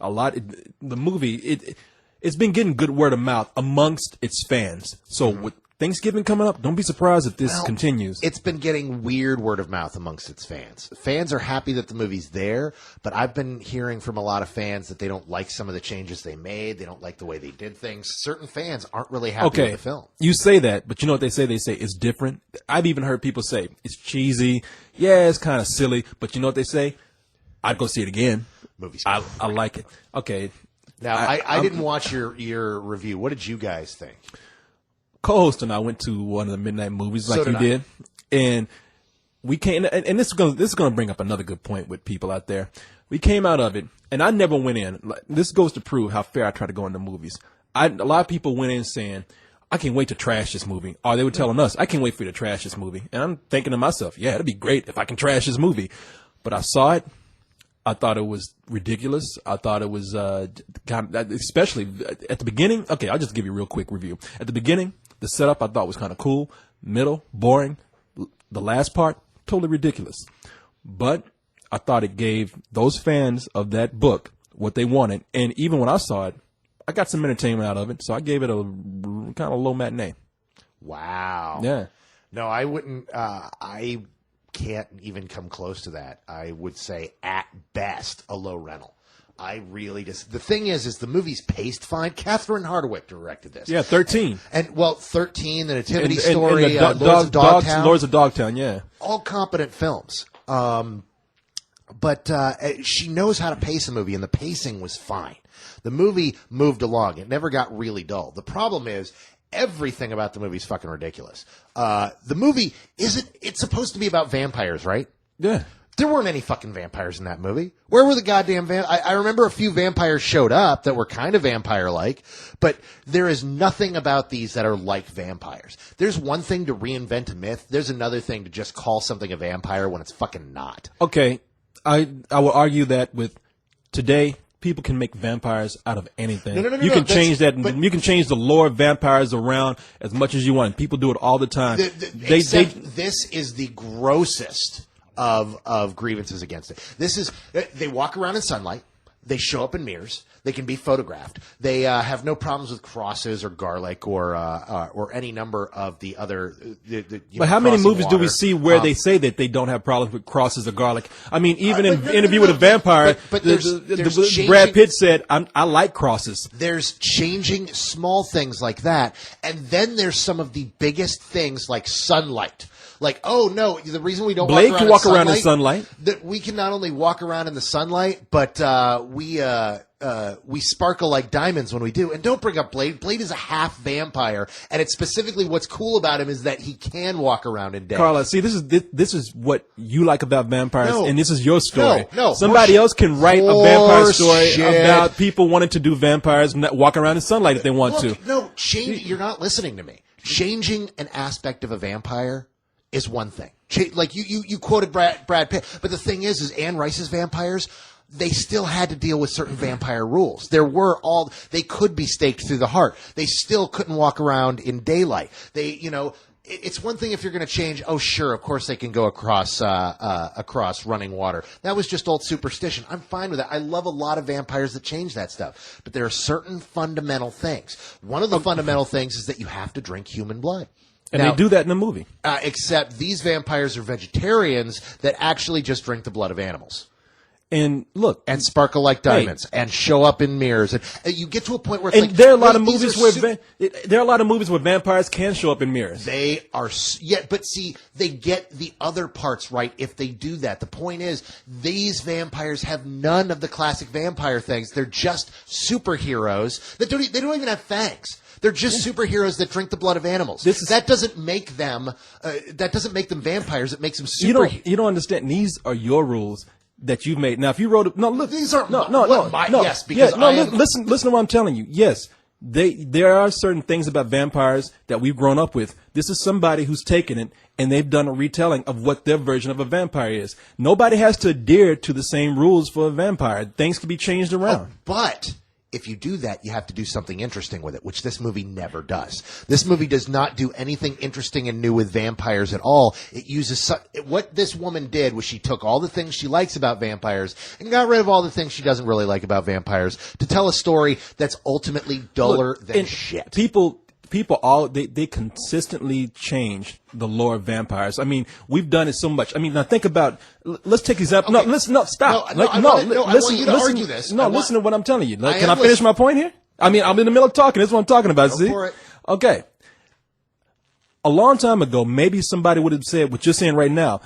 The movie, it's been getting good word of mouth amongst its fans. So with Thanksgiving coming up, don't be surprised if this continues. It's been getting weird word of mouth amongst its fans. Fans are happy that the movie's there, but I've been hearing from a lot of fans that they don't like some of the changes they made. They don't like the way they did things. Certain fans aren't really happy with the film. You say that, but you know what they say? They say it's different. I've even heard people say it's cheesy. Yeah, it's kind of silly, but you know what they say? I'd go see it again. I like it. Okay. Now, I didn't watch your review. What did you guys think? Co-host and I went to one of the midnight movies like you did, and we came. And this is going to bring up another good point with people out there. We came out of it, and I never went in. This goes to prove how fair I try to go into movies. A lot of people went in saying, "I can't wait to trash this movie," or they were telling us, "I can't wait for you to trash this movie." And I'm thinking to myself, "Yeah, it'd be great if I can trash this movie," but I saw it. I thought it was ridiculous. I thought it was, especially at the beginning. Okay, I'll just give you a real quick review. At the beginning, the setup I thought was kind of cool. Middle, boring. The last part, totally ridiculous. But I thought it gave those fans of that book what they wanted. And even when I saw it, I got some entertainment out of it. So I gave it a kind of low matinee. Wow. Yeah. No, I wouldn't. I can't even come close to that. I would say at best a low rental. I really just, the thing is the movie's paced fine. Catherine Hardwicke directed this. Yeah, 13. And 13, The Nativity Story, and Lords of Dogtown. Lords of Dogtown, yeah. All competent films. But she knows how to pace a movie, and the pacing was fine. The movie moved along. It never got really dull. The problem is, everything about the movie is fucking ridiculous. The movie it's supposed to be about vampires, right? Yeah. There weren't any fucking vampires in that movie. Where were the goddamn I remember a few vampires showed up that were kind of vampire-like, but there is nothing about these that are like vampires. There's one thing to reinvent a myth. There's another thing to just call something a vampire when it's fucking not. Okay. I will argue that with today, people can make vampires out of anything. You can change that. You can change the lore of vampires around as much as you want. People do it all the time. This is the grossest of grievances against it. This is, they walk around in sunlight. They show up in mirrors. They can be photographed. They have no problems with crosses or garlic or any number of the other. But how many movies do we see where they say that they don't have problems with crosses or garlic? I mean, even in Interview with a Vampire, Brad Pitt said, "I like crosses." There's changing small things like that, and then there's some of the biggest things like sunlight. Like, oh no, the reason we don't Blade can walk around in sunlight. That we can not only walk around in the sunlight, but we sparkle like diamonds when we do. And don't bring up Blade. Blade is a half vampire, and it's specifically what's cool about him is that he can walk around in day. Carla, see, this is what you like about vampires, and this is your story. No, somebody else can write a vampire story about people wanting to do vampires and walk around in sunlight if they want to. No, you're not listening to me. Changing an aspect of a vampire is one thing. Like you quoted Brad Pitt, but the thing is Anne Rice's vampires, they still had to deal with certain vampire rules. They could be staked through the heart. They still couldn't walk around in daylight. It's one thing if you're going to change. Oh, sure, of course they can go across running water. That was just old superstition. I'm fine with that. I love a lot of vampires that change that stuff, but there are certain fundamental things. One of the fundamental things is that you have to drink human blood. And they do that in the movie. Except these vampires are vegetarians that actually just drink the blood of animals. And look, and sparkle like diamonds, and show up in mirrors, and you get to a point where it's there are a lot of movies where vampires can show up in mirrors. They are, but see, they get the other parts right if they do that. The point is, these vampires have none of the classic vampire things. They're just superheroes that they don't even have fangs. They're just superheroes that drink the blood of animals. That doesn't make them vampires. It makes them superheroes. You don't understand. These are your rules that you've made. Now, if you wrote it, these aren't yes, because listen to what I'm telling you. Yes, there are certain things about vampires that we've grown up with. This is somebody who's taken it and they've done a retelling of what their version of a vampire is. Nobody has to adhere to the same rules for a vampire. Things can be changed around. But if you do that, you have to do something interesting with it, which this movie never does. This movie does not do anything interesting and new with vampires at all. It uses what this woman did was she took all the things she likes about vampires and got rid of all the things she doesn't really like about vampires to tell a story that's ultimately duller than shit. People they consistently change the lore of vampires. I mean, we've done it so much. I mean, now think about. Let's take example. Okay. No, listen. No, stop. I want you to argue this. Listen to what I'm telling you. Can I finish my point here? I mean, I'm in the middle of talking. This is what I'm talking about. Go see? for it. Okay. A long time ago, maybe somebody would have said what you're saying right now.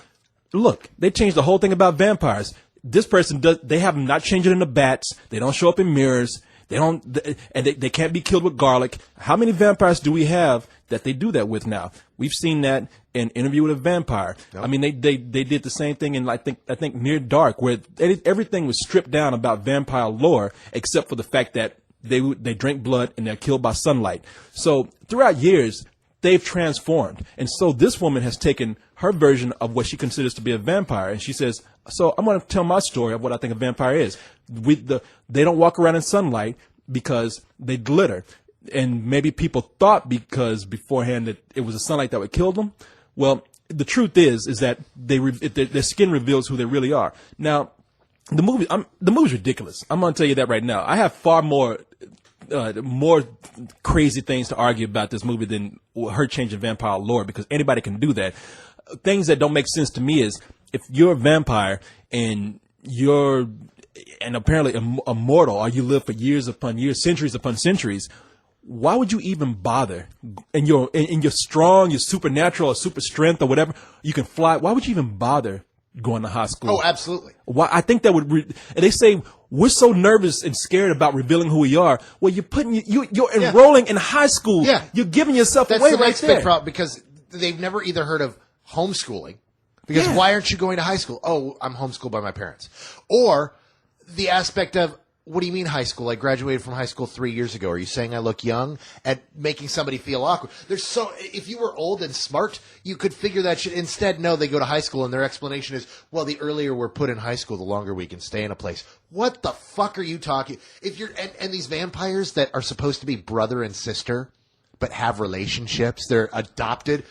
Look, they changed the whole thing about vampires. This person does. They have not changed it into bats. They don't show up in mirrors. They can't be killed with garlic. How many vampires do we have that they do that with now? We've seen that in Interview with a Vampire. Yep. I mean, they did the same thing in I think Near Dark, where everything was stripped down about vampire lore, except for the fact that they drink blood and they're killed by sunlight. So throughout years, they've transformed. And so this woman has taken her version of what she considers to be a vampire, and she says, so I'm going to tell my story of what I think a vampire is. They don't walk around in sunlight because they glitter. And maybe people thought because beforehand that it was the sunlight that would kill them. Well, the truth is that their skin reveals who they really are. Now, the movie's ridiculous. I'm going to tell you that right now. I have far more crazy things to argue about this movie than her changing vampire lore, because anybody can do that. Things that don't make sense to me is if you're a vampire and apparently immortal, or you live for years upon years, centuries upon centuries, why would you even bother? And you're strong, you're supernatural or super strength or whatever, you can fly. Why would you even bother going to high school? Oh, absolutely. Why? I think that would. And they say we're so nervous and scared about revealing who we are. Well, you're enrolling in high school. Yeah, you're giving yourself That's away the right next there. big problem, because they've never either heard of homeschooling. Because why aren't you going to high school? Oh, I'm homeschooled by my parents. Or the aspect of, what do you mean high school? I graduated from high school 3 years ago. Are you saying I look young? At making somebody feel awkward. If you were old and smart, you could figure that shit. Instead, no, they go to high school and their explanation is, well, the earlier we're put in high school, the longer we can stay in a place. What the fuck are you talking? And these vampires that are supposed to be brother and sister, but have relationships, they're adopted.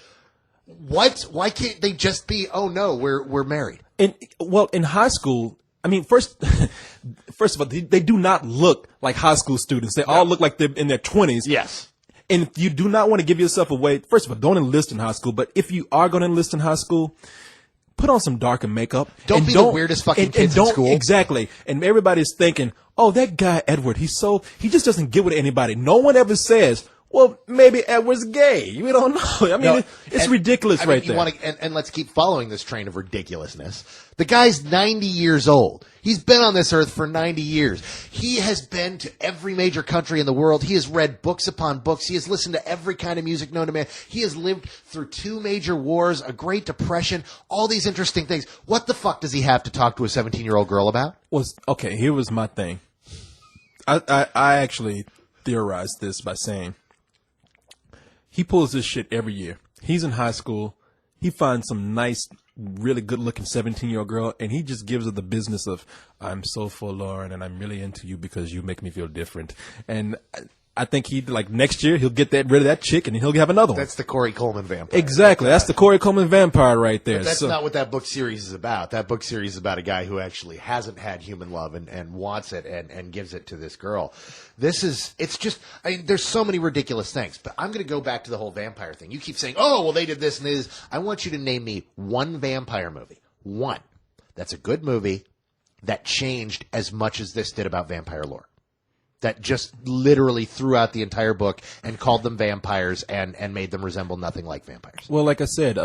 What? Why can't they just be, oh no, we're married? In high school, I mean, first of all, they do not look like high school students. They all look like they're in their 20s. Yes. And if you do not want to give yourself away, first of all, don't enlist in high school. But if you are going to enlist in high school, put on some darker makeup. Don't be the weirdest fucking kids in school. Exactly. And everybody's thinking, oh, that guy Edward, he just doesn't get with anybody. No one ever says, well, maybe Edward's gay. We don't know. I mean, it's ridiculous right there. And let's keep following this train of ridiculousness. The guy's 90 years old. He's been on this earth for 90 years. He has been to every major country in the world. He has read books upon books. He has listened to every kind of music known to man. He has lived through 2 major wars, a Great Depression, all these interesting things. What the fuck does he have to talk to a 17-year-old girl about? Okay, here was my thing. I actually theorized this by saying, he pulls this shit every year. He's in high school. He finds some nice, really good-looking 17-year-old girl, and he just gives her the business of, I'm so forlorn, and I'm really into you because you make me feel different. And I think next year, he'll get rid of that chick, and he'll have another one. That's the Corey Coleman vampire. Exactly. That's the Corey Coleman vampire right there. But that's not what that book series is about. That book series is about a guy who actually hasn't had human love and wants it and gives it to this girl. There's so many ridiculous things, but I'm going to go back to the whole vampire thing. You keep saying, oh, well, they did this and this. I want you to name me one vampire movie. One. That's a good movie that changed as much as this did about vampire lore. That just literally threw out the entire book and called them vampires and made them resemble nothing like vampires. Well, like I said,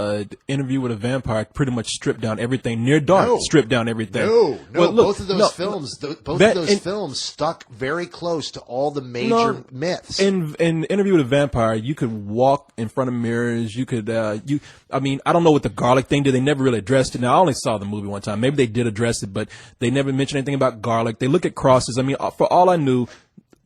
Interview with a Vampire pretty much stripped down everything. Near Dark stripped down everything. Both of those films stuck very close to all the major myths. In Interview with a Vampire, you could walk in front of mirrors. You could, I don't know what the garlic thing did. They never really addressed it. Now, I only saw the movie one time. Maybe they did address it, but they never mentioned anything about garlic. They look at crosses. I mean, for all I knew,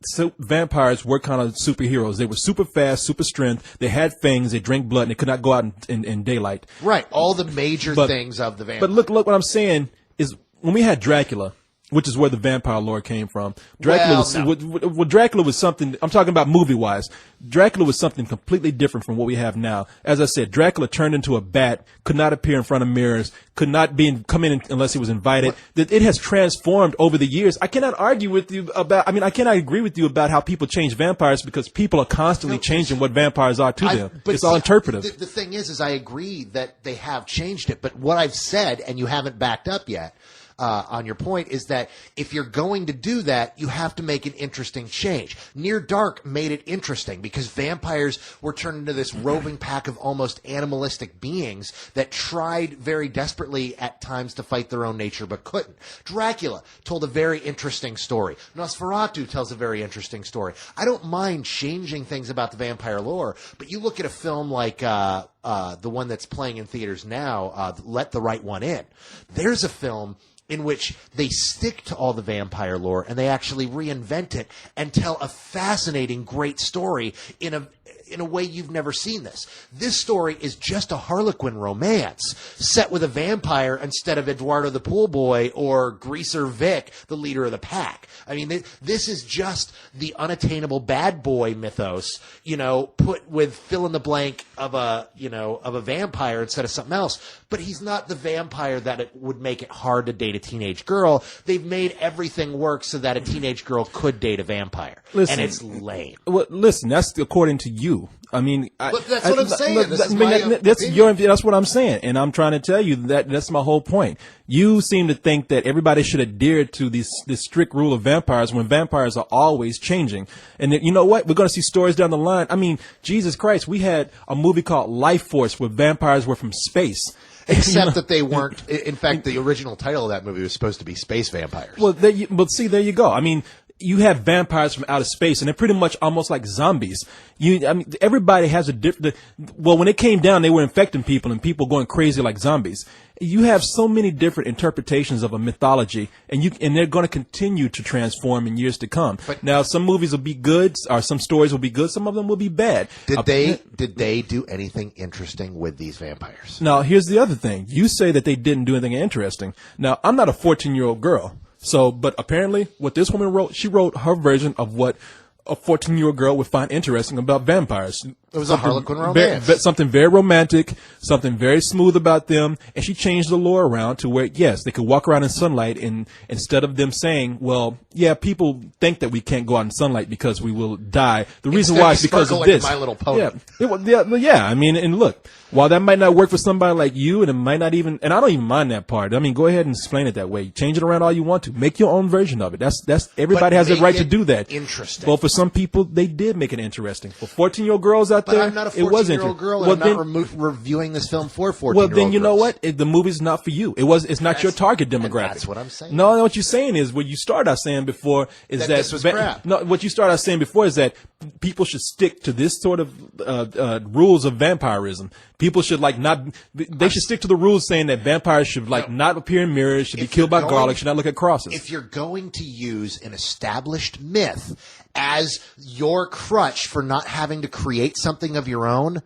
so vampires were kind of superheroes. They were super fast, super strength. They had fangs. They drank blood, and they could not go out in daylight. Right. All the major things of the vampire. But look what I'm saying is when we had Dracula, which is where the vampire lore came from. Dracula Dracula was something, I'm talking about movie-wise. Dracula was something completely different from what we have now. As I said, Dracula turned into a bat, could not appear in front of mirrors, could not come in unless he was invited. It has transformed over the years. I cannot argue with you about, I cannot agree with you about how people change vampires, because people are constantly changing what vampires are to them. It's all interpretive. The thing is I agree that they have changed it, but what I've said, and you haven't backed up yet, on your point, is that if you're going to do that, you have to make an interesting change. Near Dark made it interesting because vampires were turned into this roving pack of almost animalistic beings that tried very desperately at times to fight their own nature but couldn't. Dracula told a very interesting story. Nosferatu tells a very interesting story. I don't mind changing things about the vampire lore, but you look at a film like the one that's playing in theaters now, Let the Right One In. There's a film in which they stick to all the vampire lore and they actually reinvent it and tell a fascinating, great story in a way you've never seen this. This story is just a Harlequin romance set with a vampire instead of Eduardo the pool boy or Greaser Vic, the leader of the pack. This is just the unattainable bad boy mythos, put with fill in the blank of a vampire instead of something else. But he's not the vampire that it would make it hard to date a teenage girl. They've made everything work so that a teenage girl could date a vampire. Listen, and it's lame. Well, listen, that's according to you. But that's what I'm saying. That's what I'm saying, and I'm trying to tell you that's my whole point. You seem to think that everybody should adhere to this strict rule of vampires when vampires are always changing. And you know what? We're going to see stories down the line. Jesus Christ, we had a movie called Life Force where vampires were from space. Except that they weren't. In fact, the original title of that movie was supposed to be Space Vampires. Well, there you go. You have vampires from outer space, and they're pretty much almost like zombies. Everybody has a different. Well, when it came down, they were infecting people, and people going crazy like zombies. You have so many different interpretations of a mythology, and they're going to continue to transform in years to come. But now, some movies will be good, or some stories will be good. Some of them will be bad. Did they do anything interesting with these vampires? Now, here's the other thing. You say that they didn't do anything interesting. Now, I'm not a 14-year-old girl. But apparently what this woman wrote, she wrote her version of what a 14-year-old girl would find interesting about vampires. It was a Harlequin romance. Something very romantic, something very smooth about them. And she changed the lore around to where, yes, they could walk around in sunlight, and instead of them saying, well, yeah, people think that we can't go out in sunlight because we will die. The reason why is because of this. My Little Pony. And look, while that might not work for somebody like you, and it might not even, and I don't even mind that part. Go ahead and explain it that way. Change it around all you want to. Make your own version of it. That's everybody has the right to do that. Interesting. Well, for some people, they did make it interesting. For 14-year-old girls out there, I'm not a 14-year-old girl, and I'm not reviewing this film for 14-year-old girls. Well, then you know what? The movie's not for you. It's not your target demographic. That's what I'm saying. No, what you're saying is, what you started out saying before is that this was crap. No, what you started out saying before is that people should stick to this sort of rules of vampirism. People should they should stick to the rules saying that vampires should not appear in mirrors, should be killed by garlic, should not look at crosses. If you're going to use an established myth as your crutch for not having to create something of your own,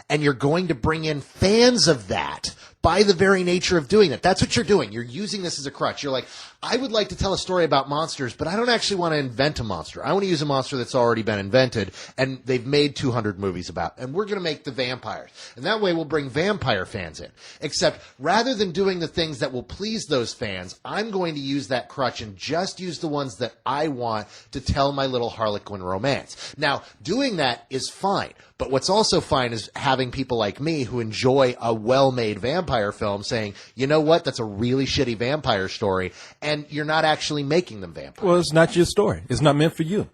and you're going to bring in fans of that by the very nature of doing that. That's what you're doing. You're using this as a crutch. You're like, I would like to tell a story about monsters, but I don't actually want to invent a monster. I want to use a monster that's already been invented, and they've made 200 movies about, and we're going to make the vampires. And that way we'll bring vampire fans in. Except rather than doing the things that will please those fans, I'm going to use that crutch and just use the ones that I want to tell my little Harlequin romance. Now, doing that is fine. But what's also fine is having people like me who enjoy a well-made vampire film saying, you know what, that's a really shitty vampire story, and you're not actually making them vampires. Well, it's not your story. It's not meant for you.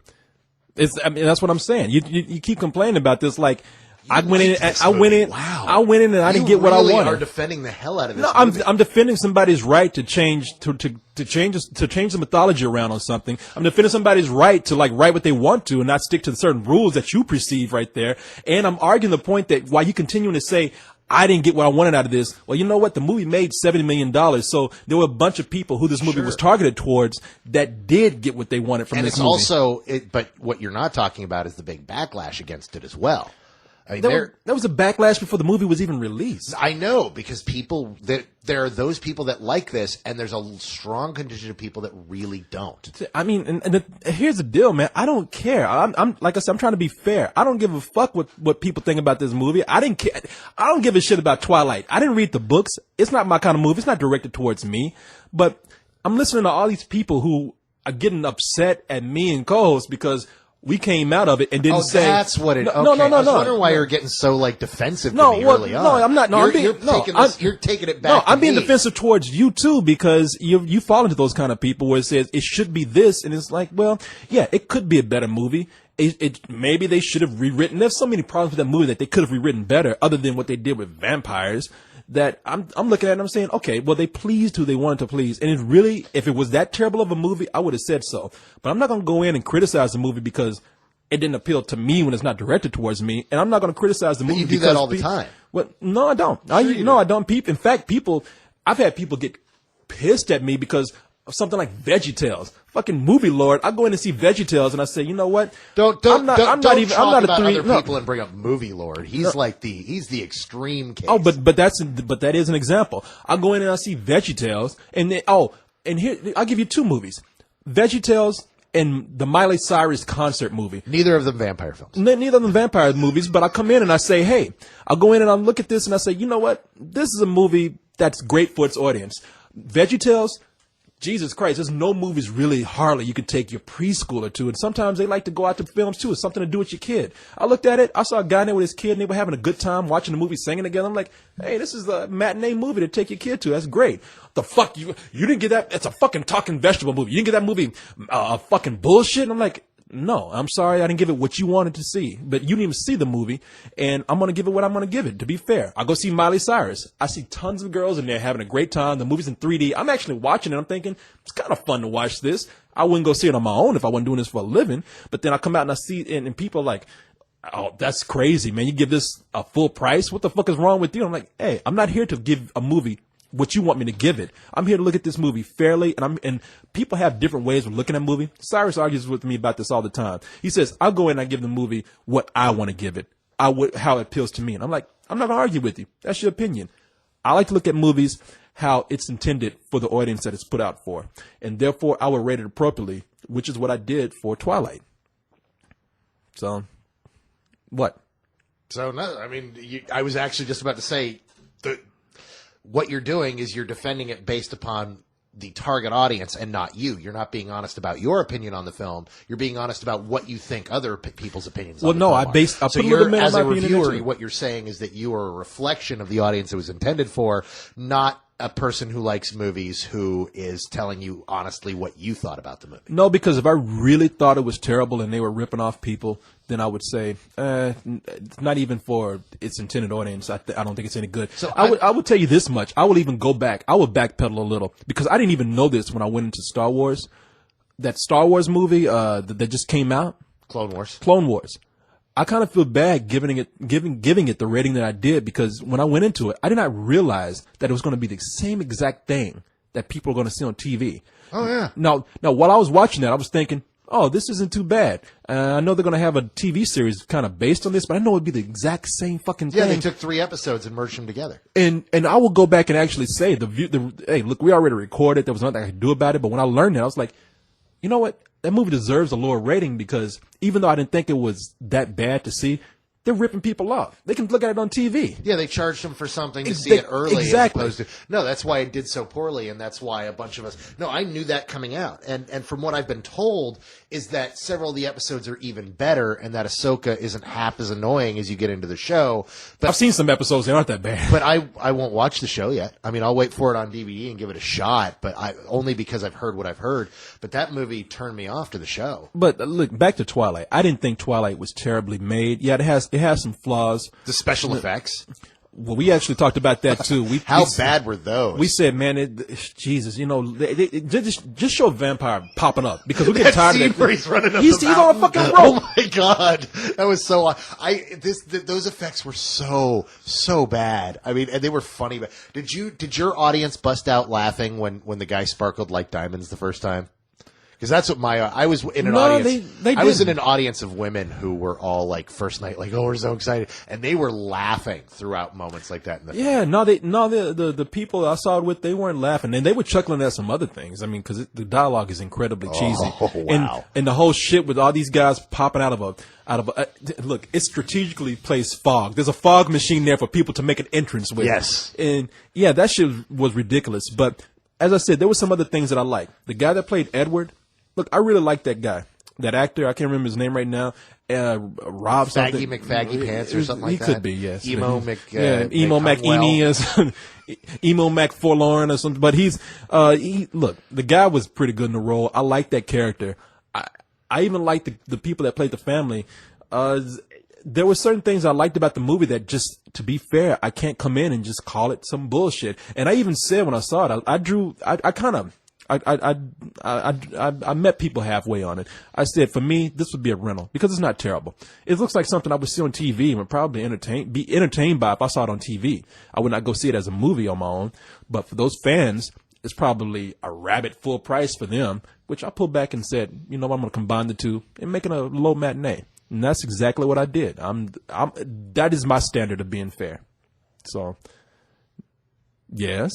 That's what I'm saying. You keep complaining about this like, I went in and I didn't get what I wanted. You are defending the hell out of this. No, I'm defending somebody's right to change the mythology around on something. I'm defending somebody's right to write what they want to and not stick to certain rules that you perceive right there. And I'm arguing the point that while you continuing to say, I didn't get what I wanted out of this. Well, you know what? The movie made $70 million. So there were a bunch of people who this movie was targeted towards that did get what they wanted from this movie. But what you're not talking about is the big backlash against it as well. I mean, there was a backlash before the movie was even released. I know, because there are those people that like this, and there's a strong contingent of people that really don't. I mean, here's the deal, man. I don't care. I'm like I said, I'm trying to be fair. I don't give a fuck what people think about this movie. I didn't care. I don't give a shit about Twilight. I didn't read the books. It's not my kind of movie. It's not directed towards me. But I'm listening to all these people who are getting upset at me and co-host because we came out of it and didn't say. That's what it. No, okay. no. I was wondering why you're getting so defensive. No, to me early on. No, I'm not. No, you're taking it back. No, I'm to being me. defensive towards you too, because you fall into those kind of people where it says it should be this, and it's like, well, yeah, it could be a better movie. Maybe they should have rewritten. There's so many problems with that movie that they could have rewritten better, other than what they did with vampires. That I'm looking at and I'm saying, okay, well, they pleased who they wanted to please. And it really, if it was that terrible of a movie, I would have said so. But I'm not going to go in and criticize the movie because it didn't appeal to me when it's not directed towards me. And I'm not going to criticize the movie. You do that all the time. Well, no, I don't. I don't. In fact, I've had people get pissed at me because of something like VeggieTales. Fucking movie lord. I go in and see VeggieTales and I say, you know what? I'm not a three. Other people and bring up movie lord. He's he's the extreme case. Oh, but that is an example. I go in and I see VeggieTales and here I'll give you two movies: VeggieTales and the Miley Cyrus concert movie. Neither of them vampire films. Neither of them vampire movies. But I come in and I say, hey, I'll go in and I'll look at this and I say, you know what? This is a movie that's great for its audience. VeggieTales. Jesus Christ, there's no movies really hardly you could take your preschooler to. And sometimes they like to go out to films too. It's something to do with your kid. I looked at it. I saw a guy in there with his kid and they were having a good time watching the movie, singing together. I'm like, hey, this is a matinee movie to take your kid to. That's great. The fuck you didn't get that? It's a fucking talking vegetable movie. You didn't get that movie fucking bullshit? And I'm like, no, I'm sorry. I didn't give it what you wanted to see, but you didn't even see the movie, and I'm going to give it what I'm going to give it, to be fair. I go see Miley Cyrus. I see tons of girls in there having a great time. The movie's in 3D. I'm actually watching it. I'm thinking, it's kind of fun to watch this. I wouldn't go see it on my own if I wasn't doing this for a living, but then I come out and I see it, and people are like, oh, that's crazy, man. You give this a full price? What the fuck is wrong with you? I'm like, hey, I'm not here to give a movie what you want me to give it. I'm here to look at this movie fairly, and people have different ways of looking at a movie. Cyrus argues with me about this all the time. He says, I'll go in and I give the movie what I want to give it, how it appeals to me. And I'm like, I'm not going to argue with you. That's your opinion. I like to look at movies how it's intended for the audience that it's put out for. And therefore, I would rate it appropriately, which is what I did for Twilight. So, what? So, no, I mean, I was actually just about to say what you're doing is you're defending it based upon the target audience and not you. You're not being honest about your opinion on the film. You're being honest about what you think other people's opinions. Well, no, I put a little bit of my opinion into it. What you're saying is that you are a reflection of the audience it was intended for, not a person who likes movies who is telling you honestly what you thought about the movie. No, because if I really thought it was terrible and they were ripping off people, then I would say, not even for its intended audience. I don't think it's any good. So I would tell you this much. I will even go back. I would backpedal a little because I didn't even know this when I went into Star Wars. That Star Wars movie that just came out, Clone Wars. I kind of feel bad giving it the rating that I did because when I went into it, I did not realize that it was going to be the same exact thing that people are going to see on TV. Oh yeah. Now, while I was watching that, I was thinking, oh, this isn't too bad. I know they're going to have a TV series kind of based on this, but I know it'd be the exact same fucking thing. Yeah, they took 3 episodes and merged them together. And I will go back and actually say hey, look, we already recorded. There was nothing I could do about it. But when I learned that, I was like, you know what? That movie deserves a lower rating because even though I didn't think it was that bad to see, they're ripping people off. They can look at it on TV. Yeah, they charged them for something to see it early. Exactly. As opposed to, no, that's why it did so poorly, and that's why a bunch of us... No, I knew that coming out. And from what I've been told is that several of the episodes are even better and that Ahsoka isn't half as annoying as you get into the show. But I've seen some episodes. They aren't that bad. But I won't watch the show yet. I mean, I'll wait for it on DVD and give it a shot, but only because I've heard what I've heard. But that movie turned me off to the show. But look, back to Twilight. I didn't think Twilight was terribly made. Yeah, it has some flaws. The special effects? Well, we actually talked about that too. How bad were those? We said, man, Jesus, they just show a vampire popping up because we get tired of that. Where he's running up he's on a fucking rope. Oh my god, that was so. Those effects were so bad. I mean, and they were funny. But did your audience bust out laughing when the guy sparkled like diamonds the first time? Because that's what I was in an audience. I was in an audience of women who were all like first night, like, oh, we're so excited, and they were laughing throughout moments like that. In the film. The people I saw it with, they weren't laughing, and they were chuckling at some other things. I mean, because the dialogue is incredibly cheesy. Oh, wow. And the whole shit with all these guys popping out of a look, it strategically placed fog. There's a fog machine there for people to make an entrance with. Yes. And yeah, that shit was ridiculous. But as I said, there were some other things that I liked. The guy that played Edward, look, I really like that guy. That actor, I can't remember his name right now. Rob something. McFaggy Pants or something like that. He could be, yes. Emo Mac Emo or something. Emo Mac Forlorn or something. But look, the guy was pretty good in the role. I like that character. I even liked the people that played the family. There were certain things I liked about the movie that just, to be fair, I can't come in and just call it some bullshit. And I even said when I saw it, I met people halfway on it. I said, for me, this would be a rental because it's not terrible. It looks like something I would see on TV and would probably be entertained by if I saw it on TV. I would not go see it as a movie on my own. But for those fans, it's probably a rabbit full price for them, which I pulled back and said, you know, I'm going to combine the two and make it a low matinee. And that's exactly what I did. That is my standard of being fair. So, yes.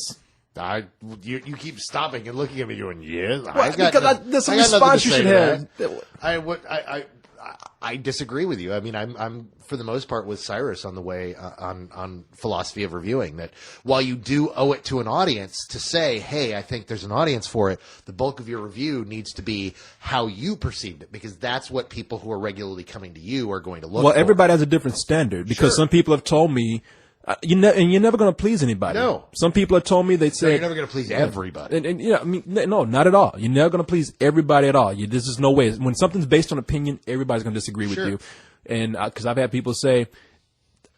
You keep stopping and looking at me going, yes. That's a response you should have. I disagree with you. I mean, I'm for the most part with Cyrus on the way on philosophy of reviewing that while you do owe it to an audience to say, hey, I think there's an audience for it, the bulk of your review needs to be how you perceived it because that's what people who are regularly coming to you are going to look for. Well, everybody has a different standard because some people have told me, you're never going to please anybody. No. Some people have told me you're never going to please everybody. And I mean, no, not at all. You're never going to please everybody at all. There's just no way. When something's based on opinion, everybody's going to disagree with you. And because I've had people say,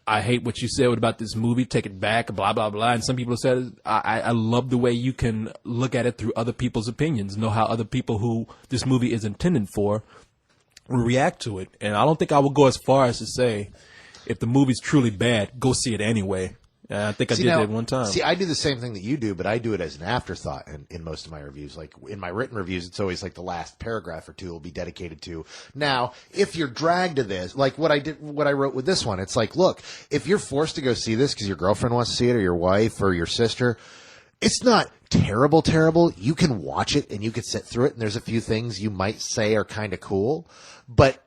I hate what you said about this movie, take it back, blah, blah, blah. And some people have said, I love the way you can look at it through other people's opinions, know how other people who this movie is intended for will react to it. And I don't think I would go as far as to say, if the movie's truly bad, go see it anyway. I think I did that one time. See, I do the same thing that you do, but I do it as an afterthought in most of my reviews. Like in my written reviews, it's always like the last paragraph or two will be dedicated to. Now, if you're dragged to this, like what I wrote with this one, it's like, look, if you're forced to go see this because your girlfriend wants to see it or your wife or your sister, it's not terrible. You can watch it and you can sit through it, and there's a few things you might say are kind of cool, but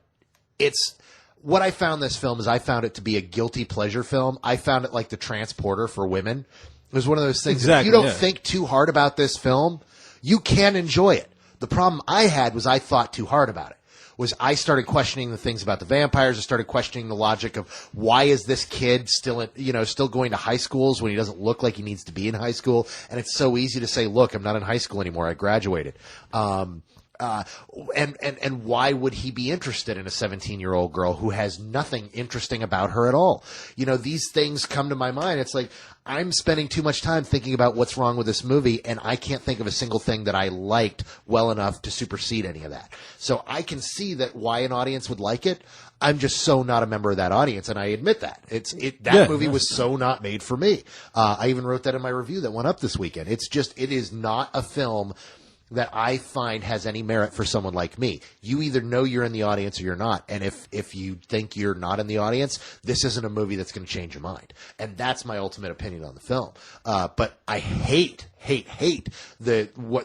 it's. What I found this film is I found it to be a guilty pleasure film. I found it like The Transporter for women. It was one of those things. Exactly, if you don't think too hard about this film, you can enjoy it. The problem I had was I thought too hard about it. I started questioning the things about the vampires. I started questioning the logic of why is this kid still going to high schools when he doesn't look like he needs to be in high school? And it's so easy to say, look, I'm not in high school anymore. I graduated. And why would he be interested in a 17-year-old girl who has nothing interesting about her at all? You know, these things come to my mind. It's like I'm spending too much time thinking about what's wrong with this movie, and I can't think of a single thing that I liked well enough to supersede any of that. So I can see that why an audience would like it. I'm just so not a member of that audience, and I admit that. That movie was so not made for me. I even wrote that in my review that went up this weekend. It is not a film that I find has any merit for someone like me. You either know you're in the audience or you're not. And if you think you're not in the audience, this isn't a movie that's going to change your mind. And that's my ultimate opinion on the film. But I hate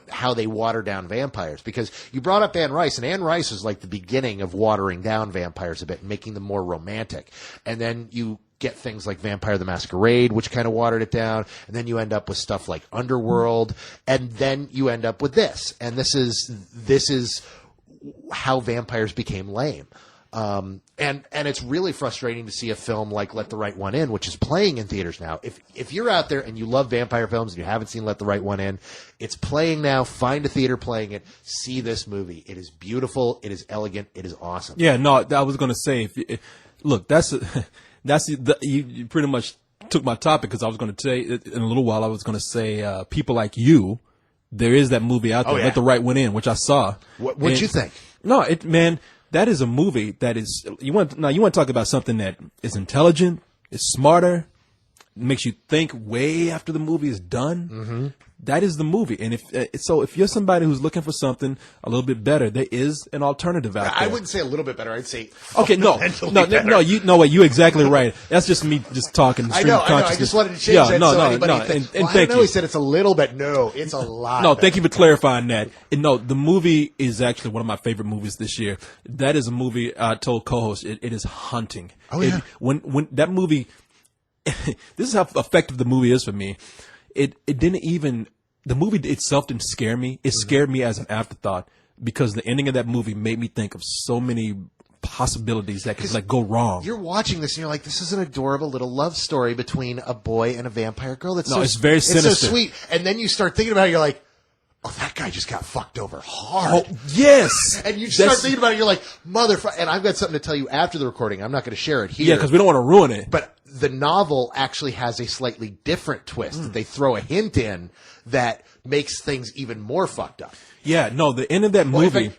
how they water down vampires, because you brought up Anne Rice, and Anne Rice was like the beginning of watering down vampires a bit and making them more romantic. And then you get things like Vampire the Masquerade, which kind of watered it down, and then you end up with stuff like Underworld, and then you end up with this. And this is how vampires became lame. And it's really frustrating to see a film like Let the Right One In, which is playing in theaters now. If you're out there and you love vampire films and you haven't seen Let the Right One In, it's playing now. Find a theater playing it. See this movie. It is beautiful. It is elegant. It is awesome. Yeah, no, I was going to say, look, you pretty much took my topic, because I was going to say in a little while, I was going to say, people like you, there is that movie out there, Let the Right One In, which I saw. What'd you think? No, man, that is a movie that is, you want to talk about something that is intelligent, is smarter, makes you think way after the movie is done, that is the movie. And if you're somebody who's looking for something a little bit better, there is an alternative out there. I wouldn't say a little bit better. I'd say you're exactly right. That's just me just talking. I know. I just wanted to change that. And thank I know you. He said it's a little bit. No, it's a lot. No, thank you for clarifying that. And no, the movie is actually one of my favorite movies this year. That is a movie I told co-host. It is haunting. Oh yeah. When that movie, this is how effective the movie is for me. The movie itself didn't scare me. It scared me as an afterthought because the ending of that movie made me think of so many possibilities that could go wrong. You're watching this and you're like, this is an adorable little love story between a boy and a vampire girl. It's very sinister. It's so sweet. And then you start thinking about it, you're like, oh, that guy just got fucked over hard. Oh, yes. And you start thinking about it, you're like, motherfucker. And I've got something to tell you after the recording. I'm not going to share it here. Yeah, because we don't want to ruin it. But the novel actually has a slightly different twist that they throw a hint in that makes things even more fucked up. Yeah, no, the end of that movie.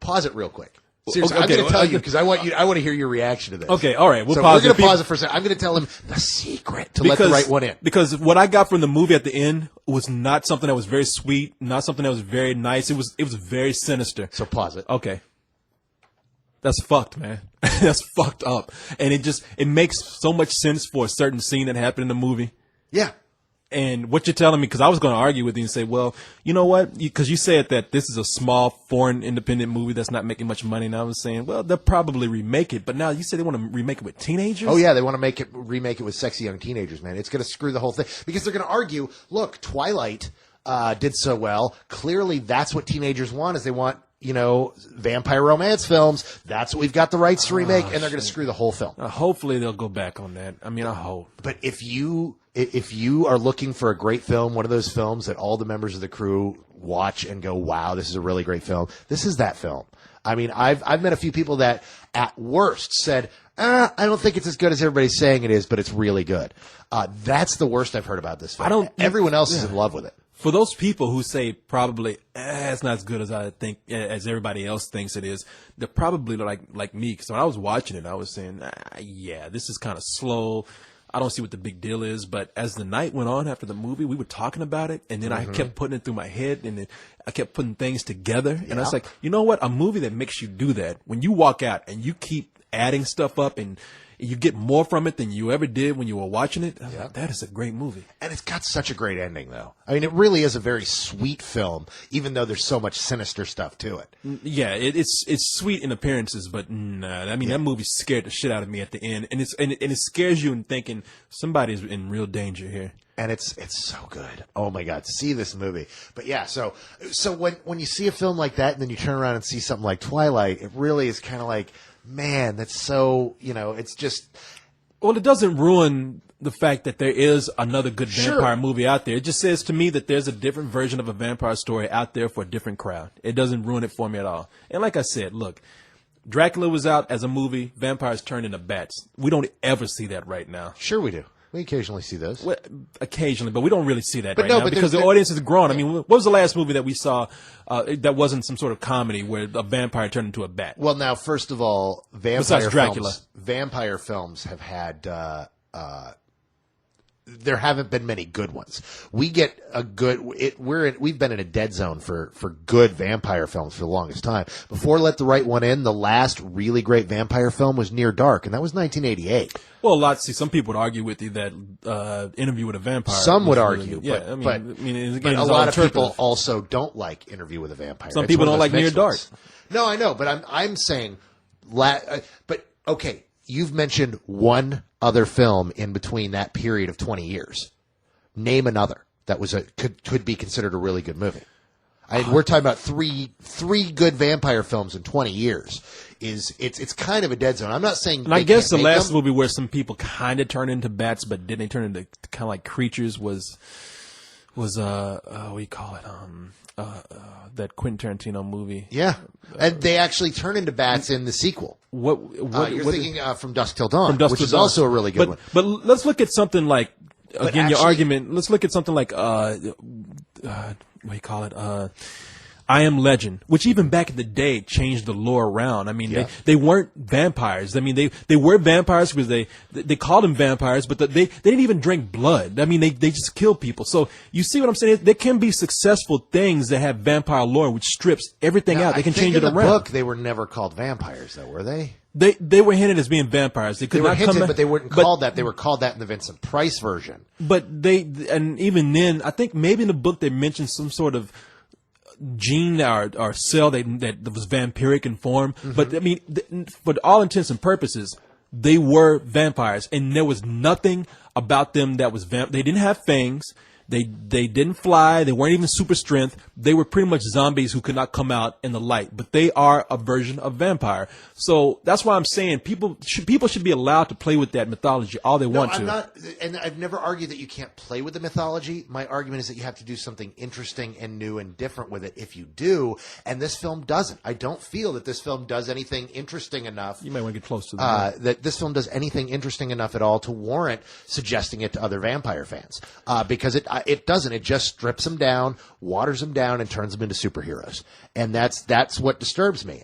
Pause it real quick. Seriously, Okay, I'm going to tell you because I want to hear your reaction to this. Okay, all right, we're going to pause it for a second. I'm going to tell him the secret to let the right one in. Because what I got from the movie at the end was not something that was very sweet, not something that was very nice. It was very sinister. So pause it. Okay. That's fucked, man. That's fucked up. And it makes so much sense for a certain scene that happened in the movie. Yeah. And what you're telling me, because I was going to argue with you and say, well, you know what? Because you said that this is a small foreign independent movie that's not making much money. And I was saying, well, they'll probably remake it. But now you said they want to remake it with teenagers? Oh, yeah. They want to remake it with sexy young teenagers, man. It's going to screw the whole thing. Because they're going to argue, look, Twilight did so well. Clearly, that's what teenagers want, is they want, vampire romance films. That's what we've got the rights to remake. And they're going to screw the whole film. Hopefully, they'll go back on that. I mean, I hope. But if you are looking for a great film, one of those films that all the members of the crew watch and go, wow, this is a really great film, this is that film. I mean, I've met a few people that at worst said, I don't think it's as good as everybody's saying it is, but it's really good. That's the worst I've heard about this film. Everyone else is in love with it. For those people who say probably it's not as good as I think, as everybody else thinks it is, they're probably like me. Because when I was watching it, I was saying, yeah, this is kind of slow. I don't see what the big deal is. But as the night went on after the movie, we were talking about it, and then I kept putting it through my head, and then I kept putting things together. And I was like, you know what? A movie that makes you do that, when you walk out and you keep adding stuff up and you get more from it than you ever did when you were watching it. Like, that is a great movie. And it's got such a great ending, though. I mean, it really is a very sweet film, even though there's so much sinister stuff to it. Yeah, it's sweet in appearances, but nah. I mean, that movie scared the shit out of me at the end, and it scares you in thinking somebody's in real danger here. And it's so good. Oh my God, see this movie. But yeah, so when you see a film like that, and then you turn around and see something like Twilight, it really is kind of like, man, that's so, it's just. Well, it doesn't ruin the fact that there is another good vampire movie out there. It just says to me that there's a different version of a vampire story out there for a different crowd. It doesn't ruin it for me at all. And like I said, look, Dracula was out as a movie. Vampires turned into bats. We don't ever see that right now. Sure we do. We occasionally see those. Well, occasionally, but we don't really see that now because the audience has grown. I mean, what was the last movie that we saw that wasn't some sort of comedy where a vampire turned into a bat? Well, now, first of all, vampire films have had there haven't been many good ones. We get a good. We've been in a dead zone for good vampire films for the longest time. Before Let the Right One In, the last really great vampire film was Near Dark, and that was 1988. Well, some people would argue with you that Interview with a Vampire. Some would argue, but a lot of people also don't like Interview with a Vampire. Some people don't like Near Dark. No, I know, but I'm saying, but okay, you've mentioned one other film in between that period of 20 years. Name another that was could be considered a really good movie. We're talking about three good vampire films in 20 years. It's kind of a dead zone. I'm not saying. And I guess the last movie where some people kind of turned into bats, but didn't they turn into kind of like creatures was what do you call it? That Quentin Tarantino movie. Yeah, and they actually turn into bats in the sequel. What you're thinking From Dusk Till Dawn, which is also a really good one. But let's look at something like your argument. Let's look at something like what do you call it? I Am Legend, which even back in the day changed the lore around. I mean, Yeah. they weren't vampires. I mean, they were vampires because they called them vampires, but they didn't even drink blood. I mean, they just kill people. So you see what I'm saying? There can be successful things that have vampire lore, which strips everything out. They can change it in the around. book, they were never called vampires, though, were they? They were hinted as being vampires. They could They were not hinted, come but they weren't called that. They were called that in the Vincent Price version. But and even then, I think maybe in the book they mentioned some sort of gene or cell that was vampiric in form. Mm-hmm. But I mean, for all intents and purposes, they were vampires, and there was nothing about them that was They didn't have fangs. They didn't fly. They weren't even super strength. They were pretty much zombies who could not come out in the light. But they are a version of vampire. So that's why I'm saying people should be allowed to play with that mythology all they want to. I'm not, and I've never argued that you can't play with the mythology. My argument is that you have to do something interesting and new and different with it if you do. And this film doesn't. I don't feel that this film does anything interesting enough. You might want to get close to that. That this film does anything interesting enough at all to warrant suggesting it to other vampire fans. Because it doesn't. It just strips them down, waters them down, and turns them into superheroes. And that's what disturbs me.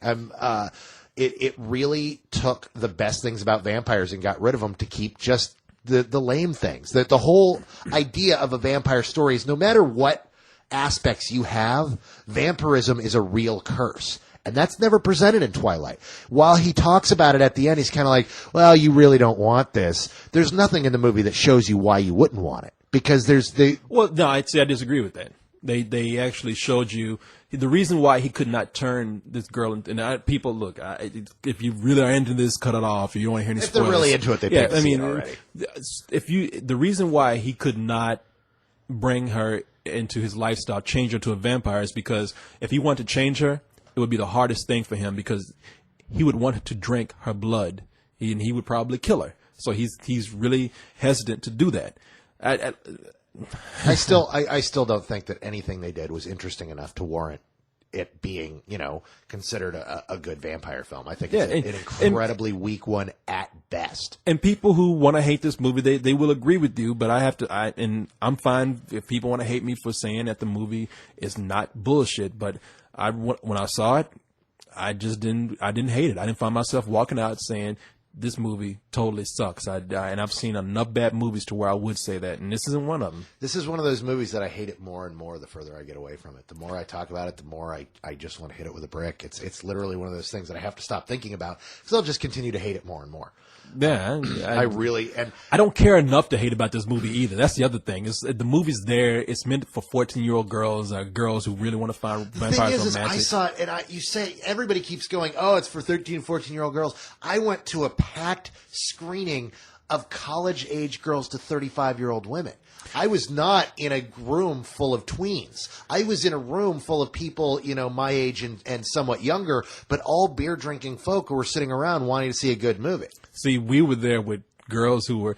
It really took the best things about vampires and got rid of them to keep just the lame things. That the whole idea of a vampire story is no matter what aspects you have, vampirism is a real curse. And that's never presented in Twilight. While he talks about it at the end, he's kind of like, well, you really don't want this. There's nothing in the movie that shows you why you wouldn't want it. Because Well, no, I'd say I disagree with that. They actually showed you the reason why he could not turn this girl into, people, look, if you really are into this, cut it off. If you don't want to hear any spoilers. If they're really into it, they pick it already. The reason why he could not bring her into his lifestyle, change her to a vampire, is because if he wanted to change her, it would be the hardest thing for him because he would want her to drink her blood, and he would probably kill her. So he's really hesitant to do that. I still don't think that anything they did was interesting enough to warrant it being, considered a good vampire film. I think it's an incredibly weak one at best. And people who want to hate this movie, they will agree with you, but I'm fine if people want to hate me for saying that the movie is not bullshit. But when I saw it, I didn't hate it. I didn't find myself walking out saying, this movie totally sucks. And I've seen enough bad movies to where I would say that, and this isn't one of them. This is one of those movies that I hate it more and more the further I get away from it. The more I talk about it, the more I just want to hit it with a brick. It's literally one of those things that I have to stop thinking about because I'll just continue to hate it more and more. Yeah, I don't care enough to hate about this movie either. That's the other thing. The movie's there. It's meant for 14-year-old girls, girls who really want to find vampires romantic. I saw it, and you say everybody keeps going, oh, it's for 13, 14-year-old girls. I went to a packed screening of college-age girls to 35-year-old women. I was not in a room full of tweens. I was in a room full of people, my age and somewhat younger, but all beer-drinking folk who were sitting around wanting to see a good movie. See, we were there with girls who were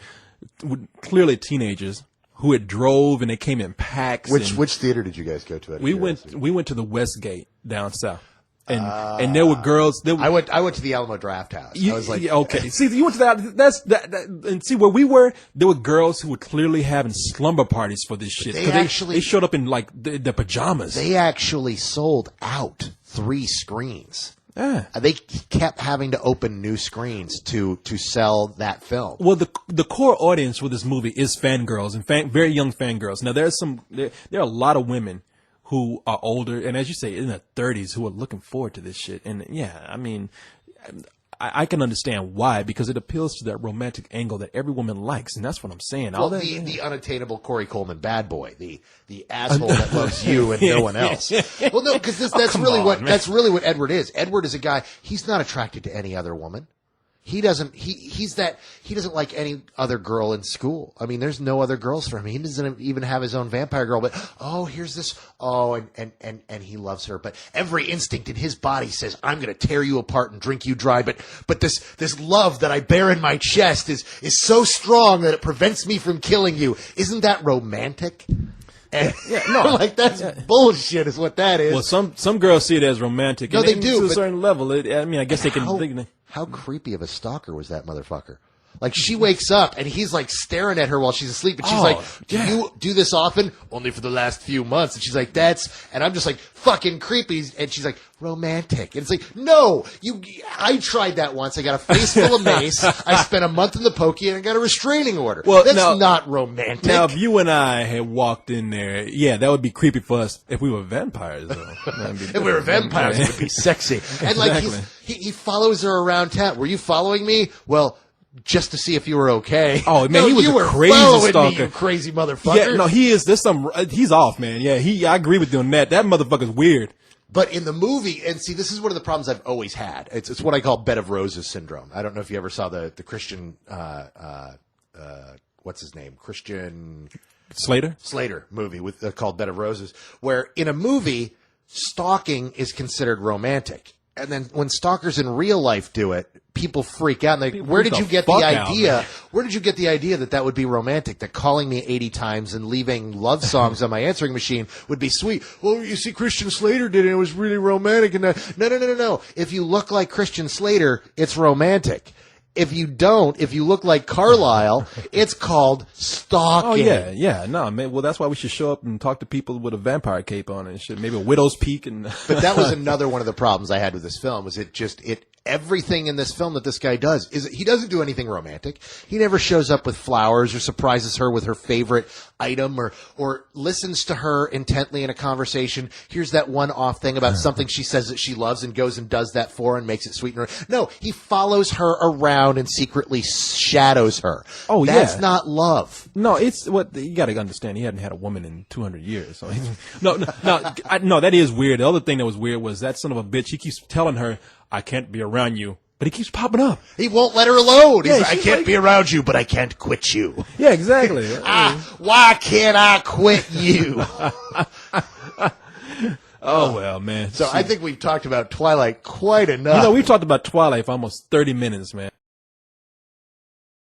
clearly teenagers who had drove and they came in packs. Which theater did you guys go to? We went to the Westgate down south. And there were girls. I went to the Alamo Draft House. I was like, okay. See, you went to that. And see where we were. There were girls who were clearly having slumber parties for this shit. They showed up in like their pajamas. They actually sold out 3 screens. Yeah. They kept having to open new screens to sell that film. Well, the core audience for this movie is fangirls and very young fangirls. Now, there are a lot of women who are older, and as you say, in their 30s, who are looking forward to this shit. And yeah, I mean, I can understand why, because it appeals to that romantic angle that every woman likes, and that's what I'm saying. Well, the unattainable Corey Coleman bad boy, the asshole that loves you and no one else. Well, no, because that's really what Edward is. Edward is a guy. He's not attracted to any other woman. He doesn't like any other girl in school. I mean, there's no other girls for him. He doesn't even have his own vampire girl, but here's this. And he loves her. But every instinct in his body says, I'm going to tear you apart and drink you dry. But this love that I bear in my chest is so strong that it prevents me from killing you. Isn't that romantic? And that's bullshit is what that is. Well, some girls see it as romantic. No, they do. To a certain level. I guess they can. How creepy of a stalker was that motherfucker? Like, she wakes up and he's like staring at her while she's asleep, and she's Oh, like, do yeah. you do this often? Only for the last few months. And she's like, and I'm just like, fucking creepy. And she's like, romantic. And it's like, no, I tried that once. I got a face full of mace. I spent a month in the pokey and I got a restraining order. Well, that's now- not romantic. Now, if you and I had walked in there, yeah, that would be creepy for us if we were vampires, though. If we were vampires, it would be sexy. And like, Exactly. he follows her around town. Were you following me? Well, just to see if you were okay. Oh, man, No, he was you a were crazy following stalker. me, you crazy motherfucker. Yeah, no, he is. He's off, man. Yeah, I agree with you on that. That motherfucker's weird. But in the movie, and see, this is one of the problems I've always had. It's what I call bed of roses syndrome. I don't know if you ever saw the Christian, what's his name? Christian Slater movie with called Bed of Roses, where in a movie, stalking is considered romantic. And then when stalkers in real life do it, people freak out. And where did you get the idea? Where did you get the idea that would be romantic? That calling me 80 times and leaving love songs on my answering machine would be sweet. Well, you see, Christian Slater did it. It was really romantic. And no. If you look like Christian Slater, it's romantic. If you don't, if you look like Carlisle, it's called stalking. Oh, yeah. No, man. Well, that's why we should show up and talk to people with a vampire cape on and shit. Maybe a widow's peak. But that was another one of the problems I had with this film, was everything in this film that this guy does is he doesn't do anything romantic. He never shows up with flowers or surprises her with her favorite item or listens to her intently in a conversation. Here's that one off thing about something she says that she loves and goes and does that for her and makes it sweet. No, he follows her around and secretly shadows her. Oh, That's yeah. not love. No, it's what you got to understand. He hadn't had a woman in 200 years. So no, that is weird. The other thing that was weird was that son of a bitch. He keeps telling her, "I can't be around you," but he keeps popping up. He won't let her alone. He's Yeah, like, I she's can't like- be around you, but I can't quit you. Yeah, exactly. Why can't I quit you? Oh well, man. So I think we've talked about Twilight quite enough. we've talked about Twilight for almost 30 minutes, man.